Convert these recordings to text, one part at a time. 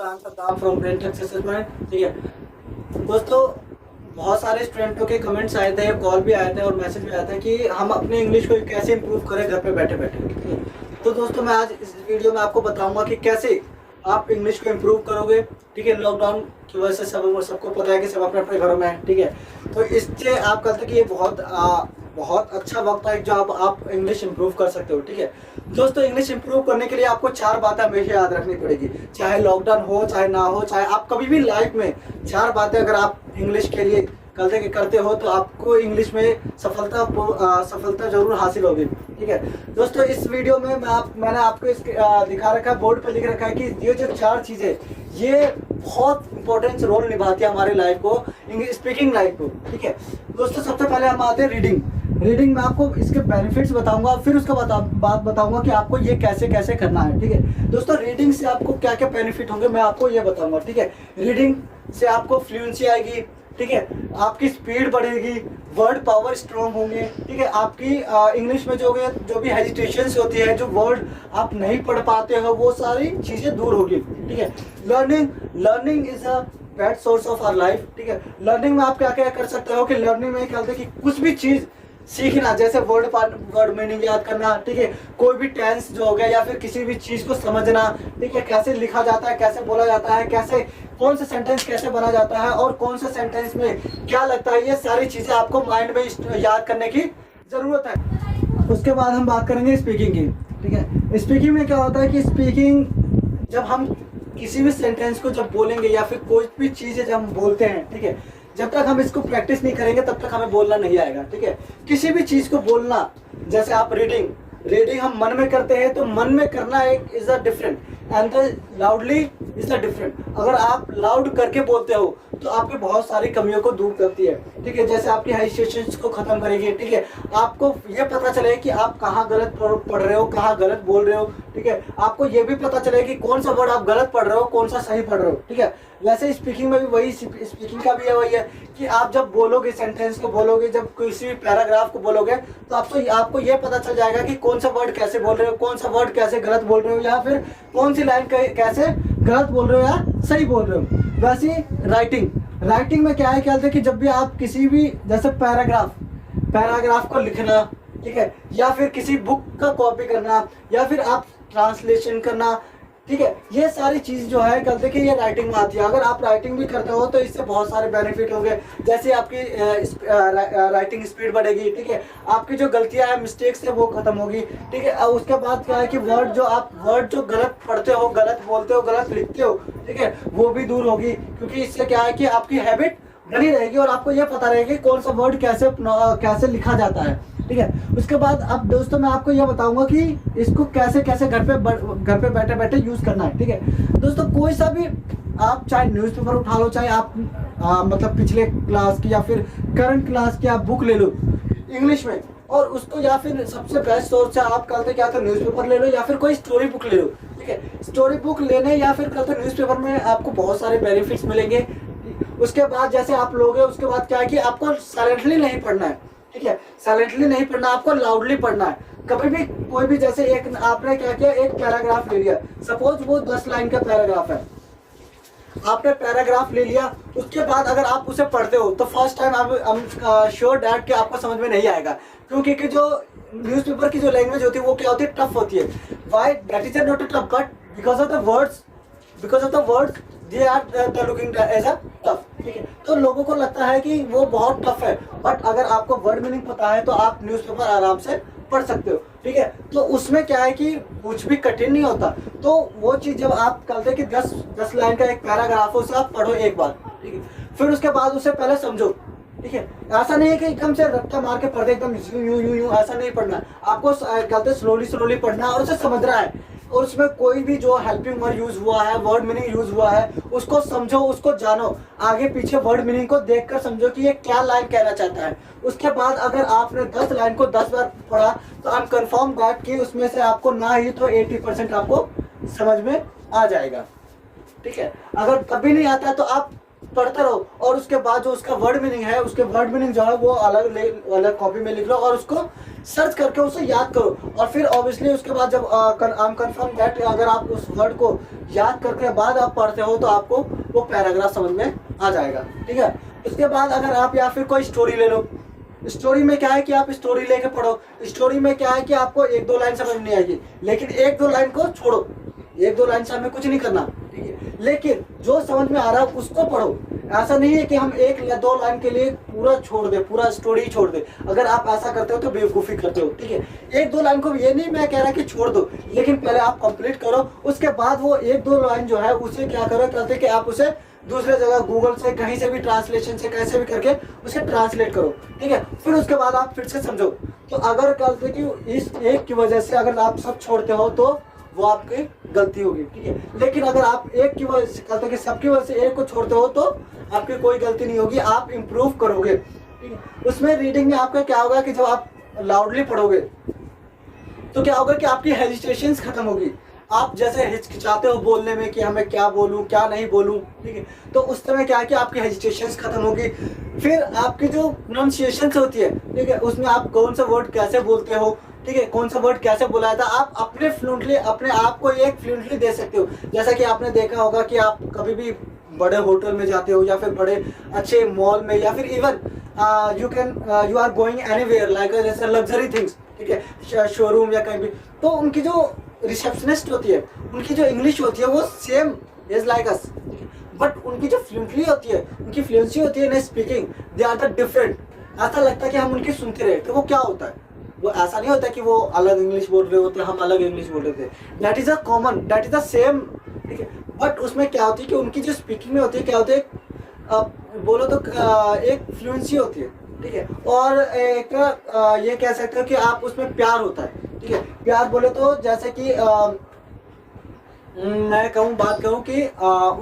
I'm Saddam from Brain Tech Success Point। ठीक है दोस्तों, बहुत सारे स्टूडेंटों के कमेंट्स आए थे, कॉल भी आए थे और मैसेज भी आया था कि हम अपने इंग्लिश को कैसे इंप्रूव करें घर पे बैठे बैठे। तो दोस्तों मैं आज इस वीडियो में आपको बताऊंगा कि कैसे आप इंग्लिश को इम्प्रूव करोगे। ठीक है, लॉकडाउन की वजह से सबको पता है कि सब अपने अपने घरों में हैं। ठीक है, तो इससे आप कहते हैं कि ये बहुत अच्छा वक्त है जो आप इंग्लिश इंप्रूव कर सकते हो। ठीक है दोस्तों, इंग्लिश इंप्रूव करने के लिए आपको 4 बातें हमेशा याद रखनी पड़ेगी, चाहे लॉकडाउन हो चाहे ना हो, चाहे आप कभी भी लाइफ में 4 बातें अगर आप इंग्लिश के लिए करते हो तो आपको इंग्लिश में सफलता जरूर हासिल होगी। ठीक है दोस्तों, इस वीडियो में मैंने आपको दिखा रखा है, बोर्ड पे लिख रखा है कि ये जो 4 चीज़ें ये बहुत इंपॉर्टेंट रोल निभाती है हमारे लाइफ को, इंग्लिश स्पीकिंग लाइफ को। ठीक है दोस्तों, सबसे पहले हम आते हैं रीडिंग में आपको इसके बेनिफिट्स बताऊंगा, फिर उसके बाद बताऊंगा कि आपको ये कैसे कैसे करना है। ठीक है दोस्तों, रीडिंग से आपको क्या क्या बेनिफिट होंगे मैं आपको ये बताऊंगा। ठीक है, रीडिंग से आपको फ्लुएंसी आएगी। ठीक है, आपकी स्पीड बढ़ेगी, वर्ड पावर स्ट्रॉन्ग होंगे। ठीक है, आपकी इंग्लिश में जो भी हेजिटेशंस होती है, जो वर्ड आप नहीं पढ़ पाते हो, वो सारी चीज़ें दूर होगी। ठीक है, learning is a best source of our life. ठीक है, लर्निंग में आप क्या क्या कर सकते हो कि लर्निंग में क्या होता है कि कुछ भी चीज़ सीखना, जैसे वर्ड मीनिंग याद करना। ठीक है, कोई भी टेंस जो हो गया या फिर किसी भी चीज़ को समझना। ठीक है, कैसे लिखा जाता है, कैसे बोला जाता है, कैसे कौन सा सेंटेंस कैसे बना जाता है और कौन सा सेंटेंस में क्या लगता है, ये सारी चीज़ें आपको माइंड में याद करने की ज़रूरत है। उसके बाद हम बात करेंगे स्पीकिंग की। ठीक है, स्पीकिंग में क्या होता है कि स्पीकिंग जब हम किसी भी सेंटेंस को जब बोलेंगे या फिर कोई भी चीज़ें जब हम बोलते हैं, ठीक है, जब तक हम इसको प्रैक्टिस नहीं करेंगे तब तक हमें बोलना नहीं आएगा। ठीक है, किसी भी चीज़ को बोलना, जैसे आप रीडिंग हम मन में करते हैं तो मन में करना एक is a different and loudly is a different. अगर आप लाउड करके बोलते हो तो आपकी बहुत सारी कमियों को दूर करती है। ठीक है, जैसे आपकी हेजिटेशंस को खत्म करेगी। ठीक है, आपको ये पता चले कि आप कहाँ गलत पढ़ रहे हो, कहाँ गलत बोल रहे हो। ठीक है, आपको ये भी पता चले कि कौन सा वर्ड आप गलत पढ़ रहे हो, कौन सा सही पढ़ रहे हो। ठीक है, वैसे स्पीकिंग में भी वही, स्पीकिंग का भी वही है कि आप जब बोलोगे, सेंटेंस को बोलोगे, जब किसी भी पैराग्राफ को बोलोगे तो आपको ये पता चल जाएगा कि कौन सा वर्ड कैसे बोल रहे हो, कौन सा वर्ड कैसे गलत बोल रहे हो, या फिर कौन सी लाइन कैसे गलत बोल रहे हो या सही बोल रहे हो। वैसे राइटिंग में क्या है कि जब भी आप किसी भी जैसे पैराग्राफ को लिखना, ठीक है, या फिर किसी बुक का कॉपी करना, या फिर आप ट्रांसलेशन करना। ठीक है, ये सारी चीज़ जो है कहते कि ये राइटिंग में आती है। अगर आप राइटिंग भी करते हो तो इससे बहुत सारे बेनिफिट होंगे, जैसे आपकी राइटिंग स्पीड बढ़ेगी। ठीक है, आपकी जो गलतियां हैं, मिस्टेक्स है, वो खत्म होगी। ठीक है, उसके बाद क्या है कि वर्ड जो गलत पढ़ते हो, गलत बोलते हो, गलत लिखते हो, ठीक है, वो भी दूर होगी, क्योंकि इससे क्या है कि आपकी हैबिट बनी रहेगी और आपको ये पता रहेगा कि कौन सा वर्ड कैसे लिखा जाता है। ठीक है, उसके बाद अब दोस्तों मैं आपको यह बताऊंगा कि इसको कैसे कैसे घर पे बैठे बैठे यूज करना है। ठीक है दोस्तों, कोई सा भी आप चाहे न्यूज़पेपर उठा लो, चाहे आप मतलब पिछले क्लास की या फिर करंट क्लास की आप बुक ले लो इंग्लिश में, और उसको, या फिर सबसे बेस्ट सोर्स है आप कहते क्या तो न्यूज़पेपर ले लो या फिर कोई स्टोरी बुक ले लो। ठीक है, स्टोरी बुक लेने या फिर कहते न्यूज़पेपर में आपको बहुत सारे बेनिफिट्स मिलेंगे। उसके बाद जैसे आप लोगे, उसके बाद क्या है कि आपको साइलेंटली नहीं पढ़ना है। ठीक है, साइलेंटली नहीं पढ़ना, आपको लाउडली पढ़ना है। कभी भी कोई भी जैसे आपने क्या किया, एक पैराग्राफ ले लिया, सपोज वो 10 लाइन का पैराग्राफ है, आपने पैराग्राफ ले लिया, उसके बाद अगर आप उसे पढ़ते हो तो फर्स्ट टाइम आप श्योर डैट कि आपको समझ में नहीं आएगा, क्योंकि जो न्यूज़पेपर की जो लैंग्वेज होती है वो क्या होती है, टफ होती है। Y that is not tough, but because of the words they are looking as a tough. ठीक है, तो लोगों को लगता है कि वो बहुत टफ है, बट अगर आपको वर्ड मीनिंग पता है तो आप न्यूज़पेपर आराम से पढ़ सकते हो। ठीक है, तो उसमें क्या है कि कुछ भी कठिन नहीं होता। तो वो चीज़ जब आप कहते हैं कि 10 लाइन का एक पैराग्राफ हो, उसे आप पढ़ो एक बार। ठीक है, फिर उसके बाद उसे पहले समझो। ठीक है, ऐसा नहीं है कि एकदम से रट्टा मार के पढ़ते, एकदम यूं ऐसा नहीं पढ़ना। आपको कहते स्लोली पढ़ना और उसे समझना है, और उसमें कोई भी जो हेल्पिंग वर्ड यूज हुआ है, वर्ड मीनिंग यूज हुआ है, उसको समझो, उसको जानो, आगे पीछे वर्ड मीनिंग को देखकर समझो कि ये क्या लाइन कहना चाहता है। उसके बाद अगर आपने 10 लाइन को 10 बार पढ़ा तो आई एम कन्फर्म दैट कि उसमें से आपको ना ही तो 80% आपको समझ में आ जाएगा। ठीक है, अगर तभी नहीं आता तो आप पढ़ते रहो और उसके बाद जो उसका वर्ड मीनिंग है, उसके वर्ड मीनिंग जो है वो अलग कॉपी में लिख लो और उसको सर्च करके उसे याद करो। और फिर ऑब्वियसली उसके बाद जब आई एम कंफर्म दैट अगर आप उस वर्ड को याद करके बाद आप पढ़ते हो तो आपको वो पैराग्राफ समझ में आ जाएगा, ठीक है। उसके बाद अगर आप या फिर कोई स्टोरी ले लो, स्टोरी में क्या है कि आप स्टोरी लेके पढ़ो। स्टोरी में क्या है कि आपको 1-2 लाइन समझ नहीं आएगी, लेकिन 1-2 लाइन को छोड़ो, 1-2 लाइन से हमें कुछ नहीं करना, ठीक है। लेकिन जो समझ में आ रहा है उसको पढ़ो। ऐसा नहीं है कि हम 1 या 2 लाइन के लिए पूरा छोड़ दे, पूरा स्टोरी छोड़ दे। अगर आप ऐसा करते हो तो बेवकूफ़ी करते हो, ठीक है। 1-2 लाइन को ये नहीं मैं कह रहा कि छोड़ दो, लेकिन पहले आप कंप्लीट करो। उसके बाद वो 1-2 लाइन जो है उसे क्या करो, कहते हैं कि आप उसे दूसरे जगह गूगल से कहीं से भी ट्रांसलेशन से कैसे भी करके उसे ट्रांसलेट करो, ठीक है। फिर उसके बाद आप फिर से समझो। तो अगर कहते कि इस एक की वजह से अगर आप सब छोड़ते हो तो वो आपकी गलती होगी, ठीक है। लेकिन अगर आप एक की वजह से कहते हैं कि सबकी वजह से एक को छोड़ते हो तो आपकी कोई गलती नहीं होगी, आप इम्प्रूव करोगे, ठीक है। उसमें रीडिंग में आपका क्या होगा कि जब आप लाउडली पढ़ोगे तो क्या होगा कि आपकी हेजिटेशंस खत्म होगी। आप जैसे हिचकिचाते हो बोलने में कि हमें क्या बोलूं क्या नहीं बोलूं, ठीक है, तो उस समय क्या है कि आपकी हेजिटेशंस खत्म होगी। फिर आपकी जो प्रोनाउंसिएशन होती है, ठीक है, उसमें आप कौन सा वर्ड कैसे बोलते हो, ठीक है, कौन सा वर्ड कैसे बोला था, आप अपने फ्लुएंटली अपने आप को एक फ्लुएंटली दे सकते हो। जैसा कि आपने देखा होगा कि आप कभी भी बड़े होटल में जाते हो या फिर बड़े अच्छे मॉल में या फिर even you are going anywhere like जैसे लग्जरी थिंग्स, ठीक है, शोरूम या कहीं भी, तो उनकी जो रिसेप्शनिस्ट होती है उनकी जो इंग्लिश होती है वो same is like us, but उनकी जो फ्लुएंटली होती है, उनकी फ्लुएंसी होती है in speaking, they are the different. ऐसा लगता है कि हम उनकी सुनते रहे, तो वो क्या होता है, वो ऐसा नहीं होता कि वो अलग इंग्लिश बोल रहे होते, हम अलग इंग्लिश बोल रहे थे। That is a common, that is the same, ठीक है। बट उसमें क्या होती है कि उनकी जो स्पीकिंग में होती है क्या होती है, बोलो तो एक फ्लुएंसी होती है, ठीक है, और एक ये कह सकते हो कि आप उसमें प्यार होता है, ठीक है। प्यार बोले तो जैसे कि मैं कहूँ बात करूँ कि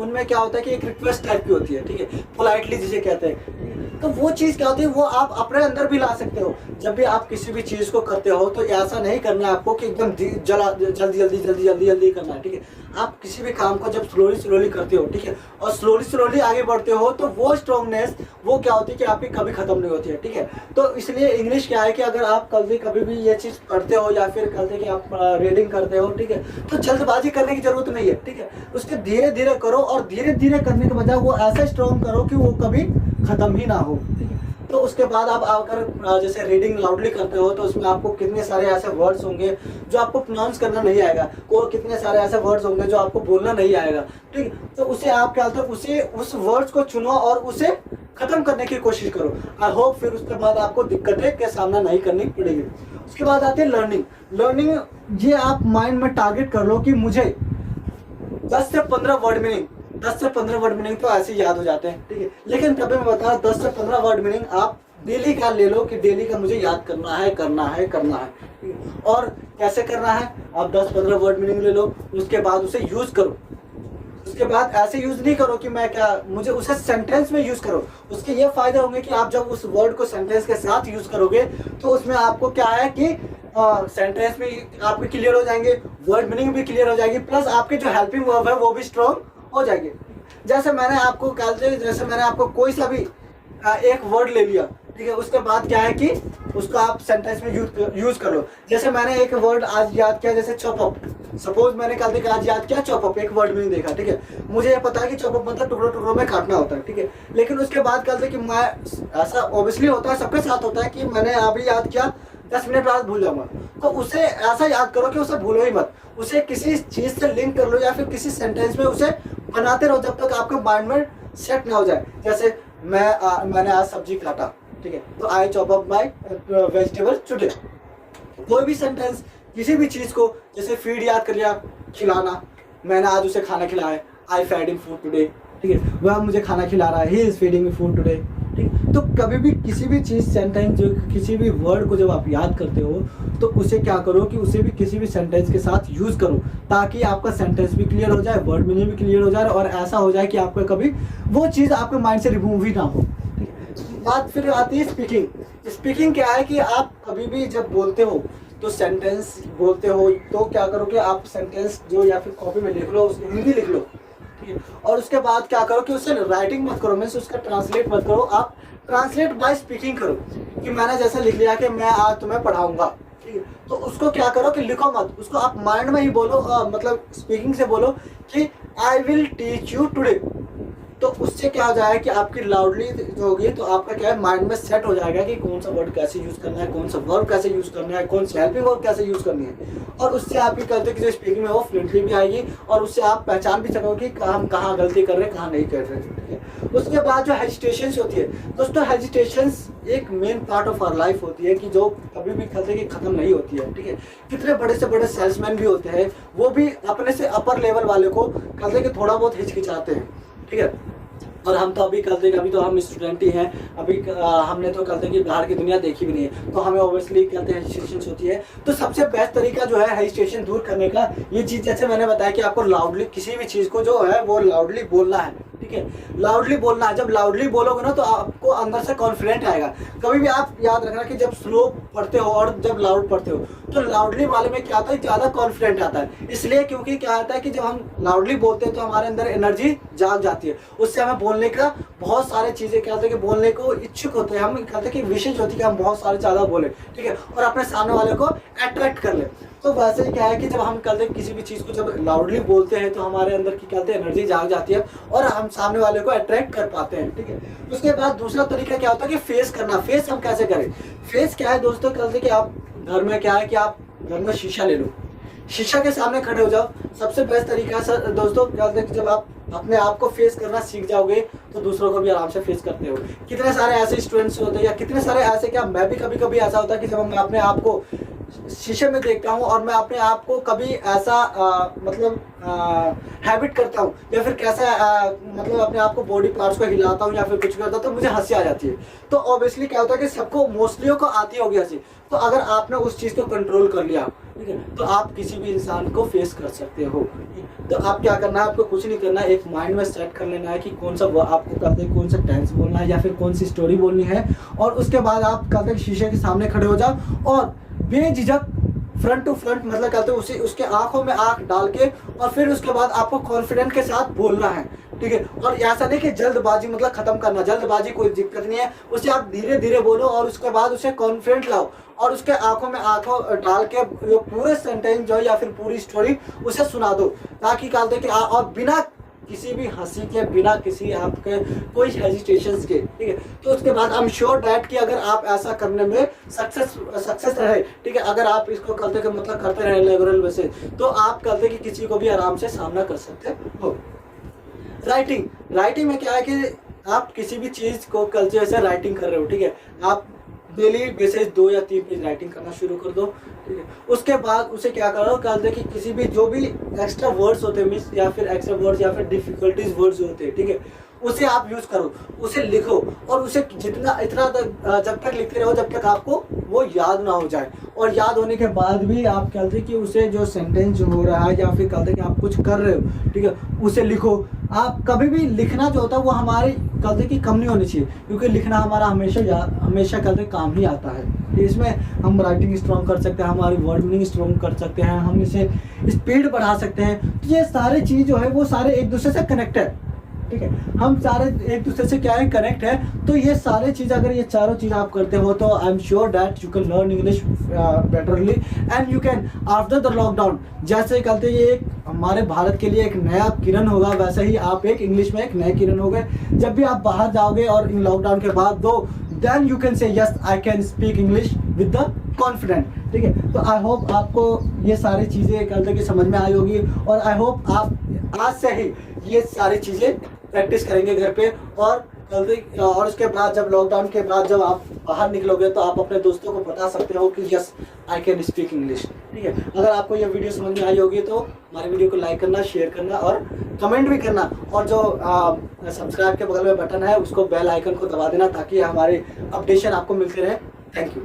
उनमें क्या होता है कि एक रिक्वेस्ट टाइप की होती है, ठीक है, पोलाइटली जिसे कहते हैं। तो वो चीज़ क्या होती है वो आप अपने अंदर भी ला सकते हो। जब भी आप किसी भी चीज़ को करते हो तो ऐसा नहीं करना है आपको कि एकदम जल्दी करना है, ठीक है। आप किसी भी काम को जब स्लोली करते हो, ठीक है, और स्लोली आगे बढ़ते हो तो वो स्ट्रॉन्गनेस वो क्या होती है कि आपकी कभी खत्म नहीं होती है, ठीक है। तो इसलिए इंग्लिश क्या है कि अगर आप कभी भी ये चीज़ पढ़ते हो या फिर कहते कि आप रीडिंग करते हो, ठीक है, तो जल्दबाजी करने की जरूरत नहीं है, ठीक है। उसके धीरे धीरे करो और धीरे धीरे करने के बजाय वो ऐसा स्ट्रॉन्ग करो कि वो कभी खत्म ही ना हो, ठीक है। तो उसके बाद आप अगर जैसे रीडिंग लाउडली करते हो तो उसमें आपको कितने सारे ऐसे वर्ड्स होंगे जो आपको प्रोनाउंस करना नहीं आएगा, को कितने सारे ऐसे वर्ड्स होंगे जो आपको बोलना नहीं आएगा, ठीक है। तो उसे आप क्या होता है उसे उस वर्ड्स को चुनो और उसे खत्म करने की कोशिश करो। आई होप फिर उसके बाद आपको दिक्कतें का सामना नहीं करनी पड़ेगी। उसके बाद आती है लर्निंग। ये आप माइंड में टारगेट कर लो कि मुझे 10 से 15 वर्ड मीनिंग, 10 से 15 वर्ड मीनिंग तो ऐसे ही याद हो जाते हैं, ठीक है। लेकिन तभी मैं बता 10 से 15 वर्ड मीनिंग आप डेली का ले लो कि डेली का मुझे याद करना है, ठीक है। और कैसे करना है, आप 10-15 वर्ड मीनिंग ले लो, उसके बाद उसे यूज करो। उसके बाद ऐसे यूज नहीं करो कि मैं क्या, मुझे उसे सेंटेंस में यूज करो। उसके ये फायदे होंगे कि आप जब उस वर्ड को सेंटेंस के साथ यूज करोगे तो उसमें आपको क्या है कि सेंटेंस भी आपके क्लियर हो जाएंगे, वर्ड मीनिंग भी क्लियर हो जाएगी, प्लस आपके जो हेल्पिंग वर्ब है वो भी स्ट्रॉन्ग हो जाएगी। जैसे मैंने आपको कोई सा भी एक वर्ड ले लिया, ठीक है, उसके बाद क्या है कि उसको आप सेंटेंस में यूज कर लो। जैसे मैंने एक वर्ड आज याद किया, जैसे चॉपअप, सपोज मैंने कल तक आज याद किया चॉपअप, एक वर्ड में देखा, ठीक है, मुझे ये पता है कि चॉपअप मतलब टुकड़ों में काटना होता है, ठीक है। लेकिन उसके बाद कल से कि मैं ऐसा ऑब्वियसली होता है, सबके साथ होता है कि मैंने अभी याद किया 10 मिनट बाद भूल जाऊंगा, तो उसे ऐसा याद करो कि उसे भूलो ही मत, उसे किसी चीज से लिंक कर लो या फिर किसी सेंटेंस में उसे बनाते रहो जब तक आपके माइंड में सेट ना हो जाए। जैसे मैंने आज सब्जी काटा, ठीक है, तो I chop up my vegetable today. कोई भी सेंटेंस किसी भी चीज को, जैसे फीड याद कर लिया, खिलाना, मैंने आज उसे खाना खिलाया, आई फेड हिम फूड टुडे, ठीक है, वह मुझे खाना खिला रहा है, he is feeding me food today, ठीक। तो कभी भी किसी भी चीज़ सेंटेंस जो किसी भी वर्ड को जब आप याद करते हो तो उसे क्या करो कि उसे भी किसी भी सेंटेंस के साथ यूज़ करो, ताकि आपका सेंटेंस भी क्लियर हो जाए, वर्ड मीनिंग भी क्लियर हो जाए, और ऐसा हो जाए कि आपका कभी वो चीज़ आपके माइंड से रिमूव ही ना हो। बात फिर आती है स्पीकिंग क्या है कि आप कभी भी जब बोलते हो तो सेंटेंस बोलते हो तो क्या करो कि आप सेंटेंस जो या फिर कॉपी में लिख लो, हिंदी लिख लो, ठीक है, और उसके बाद क्या करो कि उससे राइटिंग मत करो, मीन्स उसका ट्रांसलेट मत करो, आप ट्रांसलेट बाय स्पीकिंग करो कि मैंने जैसे लिख लिया कि मैं आज तुम्हें पढ़ाऊंगा, ठीक है, तो उसको क्या करो कि लिखो मत, उसको आप माइंड में ही बोलो, मतलब स्पीकिंग से बोलो कि I will teach you today. तो उससे क्या हो जाएगा कि आपकी लाउडली जो होगी तो आपका क्या है माइंड में सेट हो जाएगा कि कौन सा वर्ड कैसे यूज़ करना है, कौन सा वर्ब कैसे यूज़ करना है, कौन सी हेल्पिंग वर्ब कैसे यूज़ करनी है, और उससे आपकी करते कि जो स्पीकिंग में वो फ्लुएंटली भी आएगी और उससे आप पहचान भी सकोगे कि हम कहाँ गलती कर रहे हैं कहाँ नहीं कर रहे हैं, ठीक है। उसके बाद जो हेजिटेशंस होती है दोस्तों, हेजिटेशंस एक main part of our life होती है कि जो कभी भी कहते कि ख़त्म नहीं होती है, ठीक है। कितने बड़े से बड़े सेल्समैन भी होते हैं, वो भी अपने से अपर लेवल वाले को कहते कि थोड़ा बहुत हिचकिचाते हैं, ठीक है। और हम तो अभी कहते हैं, अभी तो हम स्टूडेंट ही हैं, अभी हमने तो कहते हैं कि बाहर की दुनिया देखी भी नहीं है, तो हमें ऑब्वियसली कहते हैं हेजिटेशन होती है। तो सबसे बेस्ट तरीका जो है हेजिटेशन दूर करने का, ये चीज़ जैसे मैंने बताया कि आपको लाउडली किसी भी चीज़ को जो है वो लाउडली बोलना है, ठीक है, लाउडली बोलना है। जब लाउडली बोलोगे ना तो आपको अंदर से कॉन्फिडेंट आएगा। कभी भी आप याद रखना कि जब स्लो पढ़ते हो और जब लाउड पढ़ते हो तो लाउडली वाले में क्या आता है, ज़्यादा कॉन्फिडेंट आता है। इसलिए क्योंकि क्या आता है कि जब हम लाउडली बोलते हैं तो हमारे अंदर एनर्जी जाग जाती है, उससे हमें बोलने का बहुत सारे चीज़ें क्या होता है कि बोलने को इच्छुक होते हैं, हम कहते हैं कि विशेष होती है कि हम बहुत सारे ज़्यादा बोले, ठीक है, और अपने सामने वाले को अट्रैक्ट कर ले। तो वैसे ही क्या है कि जब हम कहते हैं किसी भी चीज़ को जब लाउडली बोलते हैं तो हमारे अंदर की कहते हैं एनर्जी जाग जाती है और हम सामने वाले को अट्रैक्ट कर पाते हैं, ठीक है। उसके बाद दूसरा तरीका क्या होता है कि फेस करना। फेस हम कैसे करें? फेस क्या है दोस्तों, कहते हैं कि आप घर में क्या है कि आप घर में शीशा ले लो, शीशा के सामने खड़े हो जाओ। सबसे बेस्ट तरीका है दोस्तों, कहते हैं कि जब आप अपने आप को फेस करना सीख जाओगे तो दूसरों को भी आराम से फेस करते हो। कितने सारे ऐसे स्टूडेंट्स होते हैं या कितने सारे ऐसे, क्या मैं भी कभी कभी ऐसा होता है कि जब मैं अपने आप को शीशे में देखता हूँ और मैं अपने आप को कभी ऐसा मतलब हैबिट करता हूँ या फिर कैसा मतलब अपने आप को बॉडी पार्ट्स को हिलाता हूँ या फिर कुछ करता हूँ तो मुझे हंसी आ जाती है। तो ऑब्वियसली क्या होता है कि सबको मोस्टलियों को आती होगी हंसी। तो अगर आपने उस चीज़ को कंट्रोल कर लिया, ठीक है, तो आप किसी भी इंसान को फेस कर सकते हो। तो आप क्या करना है, आपको कुछ नहीं करना है, एक माइंड में सेट कर लेना है कि कौन सा आपको कहते हैं कौन सा टेंस बोलना है या फिर कौन सी स्टोरी बोलनी है, और उसके बाद आप कहते हैं शीशे के सामने खड़े हो जाओ और बेझिझक फ्रंट टू फ्रंट मतलब कहते हैं उसे उसके आंखों में आंख डाल के, और फिर उसके बाद आपको कॉन्फिडेंट के साथ बोलना है, ठीक है। और ऐसा नहीं कि जल्दबाजी मतलब खत्म करना, जल्दबाजी कोई दिक्कत नहीं है, उसे आप धीरे धीरे बोलो और उसके बाद उसे कॉन्फिडेंट लाओ और उसके आंखों में आंखों डाल के पूरे सेंटेंस जो है या फिर पूरी स्टोरी उसे सुना दो, ताकि कहते हैं कि और बिना किसी भी हंसी के, बिना किसी आपके कोई हेजिटेशंस के, ठीक है। तो उसके बाद आई एम श्योर डैट कि अगर आप ऐसा करने में सक्सेस रहे, ठीक है, अगर आप इसको करते के मतलब करते रहे लेवल वैसे, तो आप कहते कि किसी को भी आराम से सामना कर सकते हो। राइटिंग में क्या है कि आप किसी भी चीज़ को कल जैसे राइटिंग कर रहे हो, ठीक है, आप डेली बेसिस 2 या 3 पेज राइटिंग करना शुरू कर दो, ठीक है। उसके बाद उसे क्या करो, कर दे कि किसी भी जो भी एक्स्ट्रा वर्ड्स होते हैं मिस या फिर एक्स्ट्रा वर्ड्स या फिर डिफिकल्टीज वर्ड्स होते हैं, ठीक है, उसे आप यूज़ करो, उसे लिखो और उसे जितना इतना जब तक लिखते रहो जब तक आपको वो याद ना हो जाए। और याद होने के बाद भी आप कहते कि उसे जो सेंटेंस हो रहा है या फिर कहते कि आप कुछ कर रहे हो, ठीक है, उसे लिखो। आप कभी भी लिखना जो होता है वो हमारी कहते कि कम नहीं होनी चाहिए, क्योंकि लिखना हमारा हमेशा कहते काम ही आता है। इसमें हम राइटिंग स्ट्रॉन्ग कर सकते हैं, हमारी वर्ड मीनिंग स्ट्रॉन्ग कर सकते हैं, हम इसे स्पीड बढ़ा सकते हैं। तो ये सारे चीज़ जो है वो सारे एक दूसरे से कनेक्ट है, ठीक है, हम सारे एक दूसरे से क्या है कनेक्ट है। तो ये सारे चीज़ अगर ये चारों चीज़ आप करते हो तो I am sure that you can learn English betterly and you can after the lockdown, जैसे कहते ये एक हमारे भारत के लिए एक नया किरण होगा, वैसे ही आप एक इंग्लिश में एक नए किरण हो गए। जब भी आप बाहर जाओगे और इन लॉकडाउन के बाद दो then you can say yes I can speak English with the confident, ठीक है। तो आई होप आपको ये सारी चीज़ें कहते कि समझ में आई होगी और आई होप आप आज से ही ये सारी चीज़ें प्रैक्टिस करेंगे घर पे। और उसके बाद जब लॉकडाउन के बाद जब आप बाहर निकलोगे तो आप अपने दोस्तों को बता सकते हो कि yes I can speak English, ठीक है। अगर आपको ये वीडियो समझ में आई होगी तो हमारे वीडियो को लाइक करना, शेयर करना और कमेंट भी करना, और जो सब्सक्राइब के बगल में बटन है उसको बेल आइकन को दबा देना ताकि हमारे अपडेशन आपको मिलते रहे। Thank you.